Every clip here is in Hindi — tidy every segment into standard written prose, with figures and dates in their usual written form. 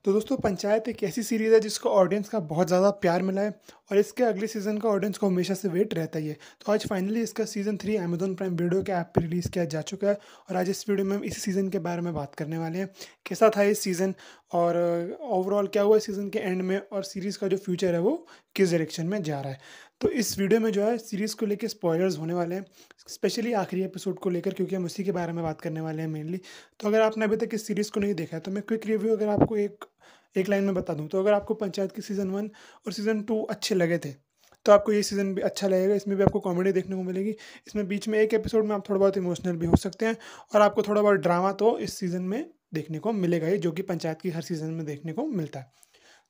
तो दोस्तों पंचायत एक ऐसी सीरीज़ है जिसको ऑडियंस का बहुत ज़्यादा प्यार मिला है और इसके अगले सीज़न का ऑडियंस को हमेशा से वेट रहता ही है। तो आज फाइनली इसका सीज़न 3 अमेज़न प्राइम वीडियो के ऐप पे रिलीज़ किया जा चुका है और आज इस वीडियो में हम इसी सीज़न के बारे में बात करने वाले हैं। कैसा था ये सीज़न और ओवरऑल क्या हुआ सीज़न के एंड में और सीरीज़ का जो फ्यूचर है वो किस डायरेक्शन में जा रहा है। तो इस वीडियो में जो है सीरीज़ को लेके स्पॉयलर्स होने वाले हैं, स्पेशली आखिरी एपिसोड को लेकर क्योंकि हम उसी के बारे में बात करने वाले हैं मेनली। तो अगर आपने अभी तक इस सीरीज़ को नहीं देखा है तो मैं क्विक रिव्यू अगर आपको एक एक लाइन में बता दूँ तो अगर आपको पंचायत की सीज़न 1 और सीज़न 2 अच्छे लगे थे, तो आपको ये सीज़न भी अच्छा लगेगा। इसमें भी आपको कॉमेडी देखने को मिलेगी। इसमें बीच में एक एपिसोड में आप थोड़ा बहुत इमोशनल भी हो सकते हैं और आपको थोड़ा बहुत ड्रामा तो इस सीज़न में देखने को मिलेगा ही, जो कि पंचायत की हर सीज़न में देखने को मिलता है।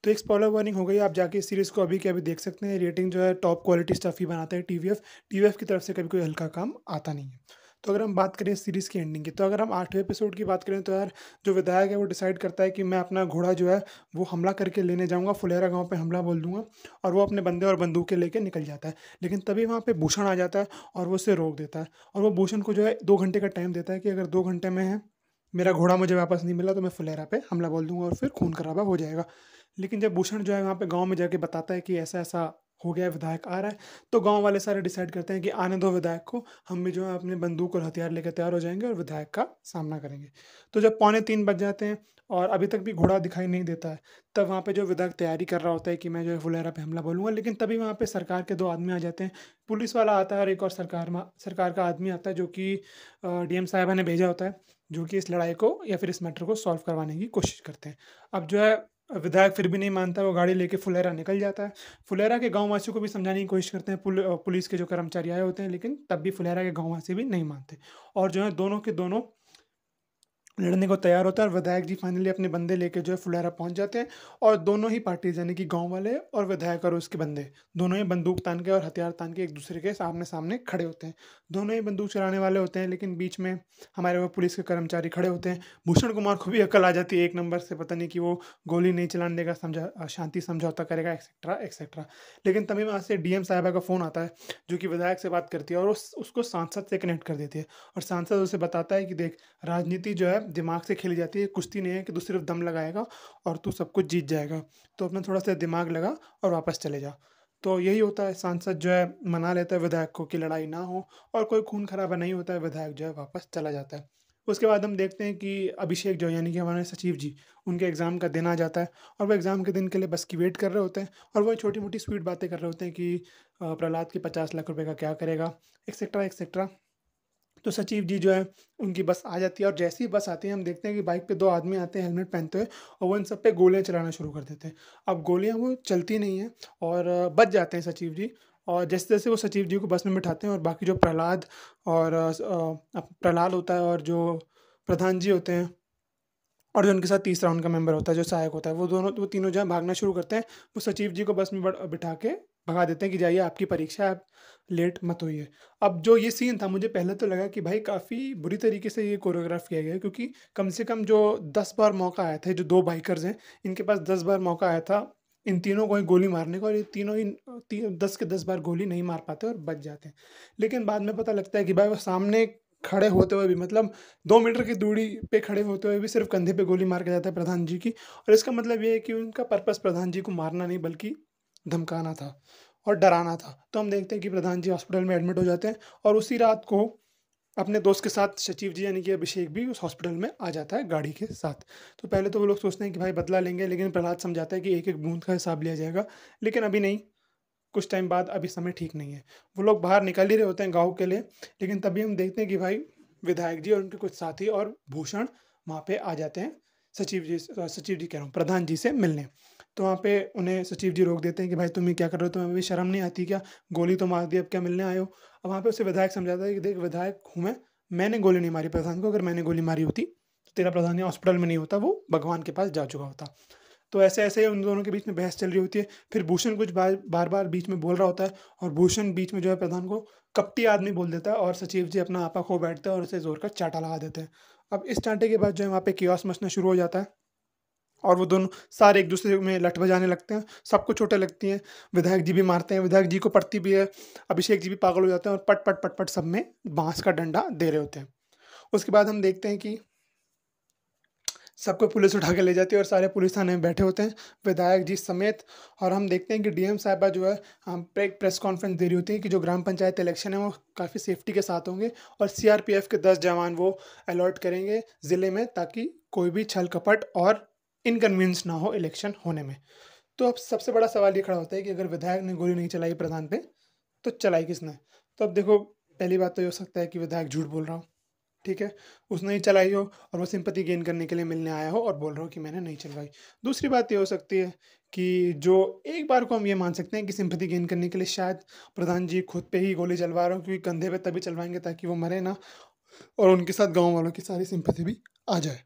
तो एक स्पॉइलर वार्निंग हो गई, आप जाके इस सीरीज़ को अभी के अभी देख सकते हैं। रेटिंग जो है टॉप क्वालिटी स्टफ़ ही बनाता है टीवीएफ। टीवीएफ की तरफ से कभी कोई हल्का काम आता नहीं है। तो अगर हम बात करें इस सीरीज़ की एंडिंग की, तो अगर हम 8वें एपिसोड की बात करें तो यार जो विधायक है वो डिसाइड करता है कि मैं अपना घोड़ा जो है वो हमला करके लेने जाऊँगा, फुलेरा गाँव पे हमला बोल दूँगा और वो अपने बंदे और बंदूकें लेके निकल जाता है। लेकिन तभी वहाँ पे भूषण आ जाता है और वो उसे रोक देता है और वो भूषण को जो है 2 घंटे का टाइम देता है कि अगर 2 घंटे में है मेरा घोड़ा मुझे वापस नहीं मिला तो मैं फुलेरा पे हमला बोल दूँगा और फिर खून खराबा हो जाएगा। लेकिन जब भूषण जो है वहाँ पे गाँव में जाके बताता है कि ऐसा-ऐसा हो गया है, विधायक आ रहा है, तो गाँव वाले सारे डिसाइड करते हैं कि आने दो विधायक को, हम भी जो है अपने बंदूक और हथियार लेकर तैयार हो जाएँगे और विधायक का सामना करेंगे। तो जब पौने 3 बज जाते हैं और अभी तक भी घोड़ा दिखाई नहीं देता है, तब वहाँ पे जो विधायक तैयारी कर रहा होता है कि मैं जो है फुलेरा पे हमला बोलूँगा, लेकिन तभी वहाँ पे सरकार के 2 आदमी आ जाते हैं। पुलिस वाला आता है और एक और सरकार का आदमी आता है जो कि डीएम साहिबा ने भेजा होता है, जो कि इस लड़ाई को या फिर इस मैटर को सॉल्व करवाने की कोशिश करते हैं। अब जो है विधायक फिर भी नहीं मानता, वो गाड़ी लेके फुलेरा निकल जाता है। फुलेरा के गाँव वासियों को भी समझाने की कोशिश करते हैं पुलिस के जो कर्मचारी आए होते हैं, लेकिन तब भी फुलेरा के गाँव वासी भी नहीं मानते और जो है दोनों के दोनों लड़ने को तैयार होता है और विधायक जी फाइनली अपने बंदे लेके जो है फुलेरा पहुंच जाते हैं और दोनों ही पार्टीज यानी कि गांव वाले और विधायक और उसके बंदे दोनों ही बंदूक तान के और हथियार तान के एक दूसरे के सामने सामने खड़े होते हैं। दोनों ही बंदूक चलाने वाले होते हैं, लेकिन बीच में हमारे वो पुलिस के कर्मचारी खड़े होते हैं। भूषण कुमार को भी अकल आ जाती है एक नंबर से, पता नहीं कि वो गोली नहीं चलाने देगा, शांति समझौता करेगा एक्सेट्रा एक्सेट्रा। लेकिन तभी वहाँ से डीएम साहिबा का फ़ोन आता है जो कि विधायक से बात करती है और उसको सांसद से कनेक्ट कर देती है और सांसद उसे बताता है कि देख, राजनीति जो है दिमाग से खेली जाती है, कुश्ती नहीं है कि तू सिर्फ दम लगाएगा और तू सब कुछ जीत जाएगा। तो अपना थोड़ा सा दिमाग लगा और वापस चले जा। तो यही होता है, सांसद जो है मना लेता है विधायक को कि लड़ाई ना हो और कोई खून खराबा नहीं होता है, विधायक जो है वापस चला जाता है। उसके बाद हम देखते हैं कि अभिषेक जो है यानी कि हमारे सचिव जी, उनके एग्ज़ाम का दिन आ जाता है और वो एग्ज़ाम के दिन के लिए बस की वेट कर रहे होते हैं और वो छोटी मोटी स्वीट बातें कर रहे होते हैं कि प्रहलाद के 50 लाख रुपए का क्या करेगा, एक्सेट्रा एक्सेट्रा। तो सचिव जी जो है उनकी बस आ जाती है और जैसे ही बस आती है हम देखते हैं कि बाइक पे 2 आदमी आते हैं हेलमेट पहनते हुए और वो इन सब पे गोलियाँ चलाना शुरू कर देते हैं। अब गोलियाँ वो चलती नहीं हैं और बच जाते हैं सचिव जी और जैसे-जैसे वो सचिव जी को बस में बिठाते हैं और बाकी जो प्रहलाद और प्रहलाद होता है और जो प्रधान जी होते हैं और जो उनके साथ तीसरा उनका मेंबर होता है, जो सहायक होता है, वो तीनों जो है भागना शुरू करते हैं। वो सचिव जी को बस में बिठा के भगा देते हैं कि जाइए आपकी परीक्षा है, आप लेट मत होइए। अब जो ये सीन था मुझे पहले तो लगा कि भाई काफ़ी बुरी तरीके से ये कोरियोग्राफ किया गया है, क्योंकि कम से कम जो 10 बार मौका आया था, जो 2 बाइकर्स हैं, इनके पास 10 बार मौका आया था इन तीनों को ही गोली मारने का और ये तीनों ही 10 के 10 बार गोली नहीं मार पाते और बच जाते हैं। लेकिन बाद में पता लगता है कि भाई वो सामने खड़े होते हुए भी, मतलब 2 मीटर की दूरी पे खड़े होते हुए भी सिर्फ़ कंधे पे गोली मार के जाता है प्रधान जी की और इसका मतलब ये है कि उनका पर्पस प्रधान जी को मारना नहीं बल्कि धमकाना था और डराना था। तो हम देखते हैं कि प्रधान जी हॉस्पिटल में एडमिट हो जाते हैं और उसी रात को अपने दोस्त के साथ सचिव जी यानी कि अभिषेक भी उस हॉस्पिटल में आ जाता है गाड़ी के साथ। तो पहले तो वो लोग सोचते हैं कि भाई बदला लेंगे, लेकिन प्रहलाद समझाता है कि एक-एक बूँद का हिसाब लिया जाएगा। लेकिन अभी नहीं, कुछ टाइम बाद, अभी समय ठीक नहीं है। वो लोग बाहर निकल ही रहे होते हैं गाँव के लिए, लेकिन तभी हम देखते हैं कि भाई विधायक जी और उनके कुछ साथी और भूषण वहाँ पे आ जाते हैं सचिव जी कह रहा हूँ, प्रधान जी से मिलने। तो वहाँ पे उन्हें सचिव जी रोक देते हैं कि भाई तुम ये क्या कर रहे हो? तुम्हें अभी शर्म नहीं आती क्या? गोली तो मार दी, अब क्या मिलने आए हो? अब वहाँ पे उसे विधायक समझाता है कि देख, विधायक हूँ मैंने गोली नहीं मारी प्रधान को, अगर मैंने गोली मारी होती तो तेरा प्रधान यहाँ हॉस्पिटल में नहीं होता, वो भगवान के पास जा चुका होता। तो ऐसे-ऐसे उन दोनों के बीच में बहस चल रही होती है। फिर भूषण कुछ बार-बार बीच में बोल रहा होता है और भूषण बीच में जो है प्रधान को कपटी आदमी बोल देता है और सचिव जी अपना आपा खो बैठते हैं और उसे ज़ोर का चाँटा लगा देते हैं। अब इस चाँटे के बाद जो है वहाँ पे केओस मचना शुरू हो जाता है और वो दोनों सारे एक-दूसरे में लठ बजाने लगते हैं। सबको चोटें लगती हैं, विधायक जी भी मारते हैं, विधायक जी को पड़ती भी है, अभिषेक जी भी पागल हो जाते हैं और पट, पट, पट, पट सब में बाँस का डंडा दे रहे होते हैं। उसके बाद हम देखते हैं कि सबको पुलिस उठा के ले जाती है और सारे पुलिस थाने में बैठे होते हैं, विधायक जी समेत। और हम देखते हैं कि डीएम साहिबा जो है हम पे एक प्रेस कॉन्फ्रेंस दे रही होती है कि जो ग्राम पंचायत इलेक्शन है वो काफ़ी सेफ्टी के साथ होंगे और सीआरपीएफ के 10 जवान वो अलॉट करेंगे ज़िले में, ताकि कोई भी छल कपट और इनकन्वीनियंस ना हो इलेक्शन होने में। तो अब सबसे बड़ा सवाल ये खड़ा होता है कि अगर विधायक ने गोली नहीं चलाई प्रधान पे, तो चलाई किसने? तो अब देखो, पहली बात तो ये हो सकता है कि विधायक झूठ बोल रहा हो, ठीक है? उसने ही चलाई हो और वो सिंपैथी गेन करने के लिए मिलने आया हो और बोल रहा हो कि मैंने नहीं चलवाई। दूसरी बात ये हो सकती है कि जो एक बार को हम ये मान सकते हैं कि सिंपैथी गेन करने के लिए शायद प्रधान जी खुद पे ही गोली चलवा रहे हो, क्योंकि कंधे पे तभी चलवाएँगे ताकि वो मरे ना और उनके साथ गाँव वालों की सारी सिंपैथी भी आ जाए।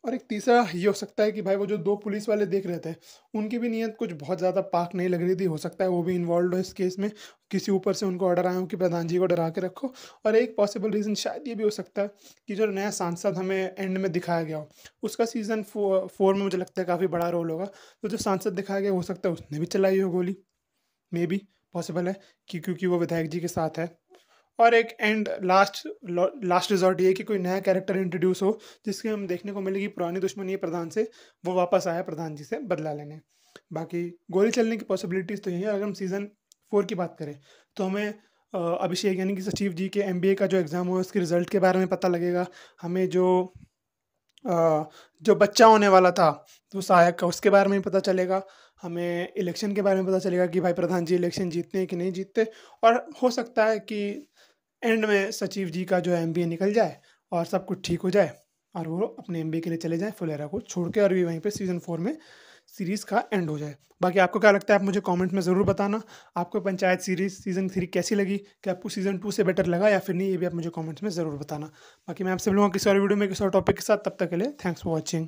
और एक तीसरा ये हो सकता है कि भाई वो जो 2 पुलिस वाले देख रहे थे, उनकी भी नीयत कुछ बहुत ज़्यादा पाक नहीं लग रही थी। हो सकता है वो भी इन्वॉल्व्ड हो इस केस में, किसी ऊपर से उनको ऑर्डर आया हो कि प्रधान जी को डरा के रखो। और एक पॉसिबल रीज़न शायद ये भी हो सकता है कि जो नया सांसद हमें एंड में दिखाया गया हो, उसका सीज़न 4 में मुझे लगता है काफ़ी बड़ा रोल होगा। तो जो सांसद दिखाया गया हो सकता है उसने भी चलाई हो गोली, मेबी पॉसिबल है कि क्योंकि वो विधायक जी के साथ है। और एक एंड लास्ट रिज़ॉर्ट ये है कि कोई नया कैरेक्टर इंट्रोड्यूस हो, जिसके हम देखने को मिले कि पुरानी दुश्मनी है प्रधान से, वो वापस आया प्रधान जी से बदला लेने। बाकी गोली चलने की पॉसिबिलिटीज़ तो यही है। अगर हम सीज़न 4 की बात करें, तो हमें अभिषेक यानी कि सचिव जी के एमबीए का जो एग्ज़ाम हुआ उसके रिज़ल्ट के बारे में पता लगेगा। हमें जो बच्चा होने वाला था, तो सहायक का, उसके बारे में भी पता चलेगा। हमें इलेक्शन के बारे में पता चलेगा कि भाई प्रधान जी इलेक्शन जीतते हैं कि नहीं जीतते। और हो सकता है कि एंड में सचिव जी का जो है एमबीए निकल जाए और सब कुछ ठीक हो जाए और वो अपने एमबीए के लिए चले जाएँ फुलेरा को छोड़ के, और भी वहीं पे सीज़न 4 में सीरीज़ का एंड हो जाए। बाकी आपको क्या लगता है, आप मुझे कमेंट में ज़रूर बताना। आपको पंचायत सीरीज़ सीज़न 3 कैसी लगी? क्या आपको सीज़न 2 से बेटर लगा या फिर नहीं? ये भी आप मुझे कमेंट्स में ज़रूर बताना। बाकी मैं आपसे मिलूँगा किसी और वीडियो में किसी और टॉपिक के साथ। तब तक के लिए थैंक्स फॉर वॉचिंग।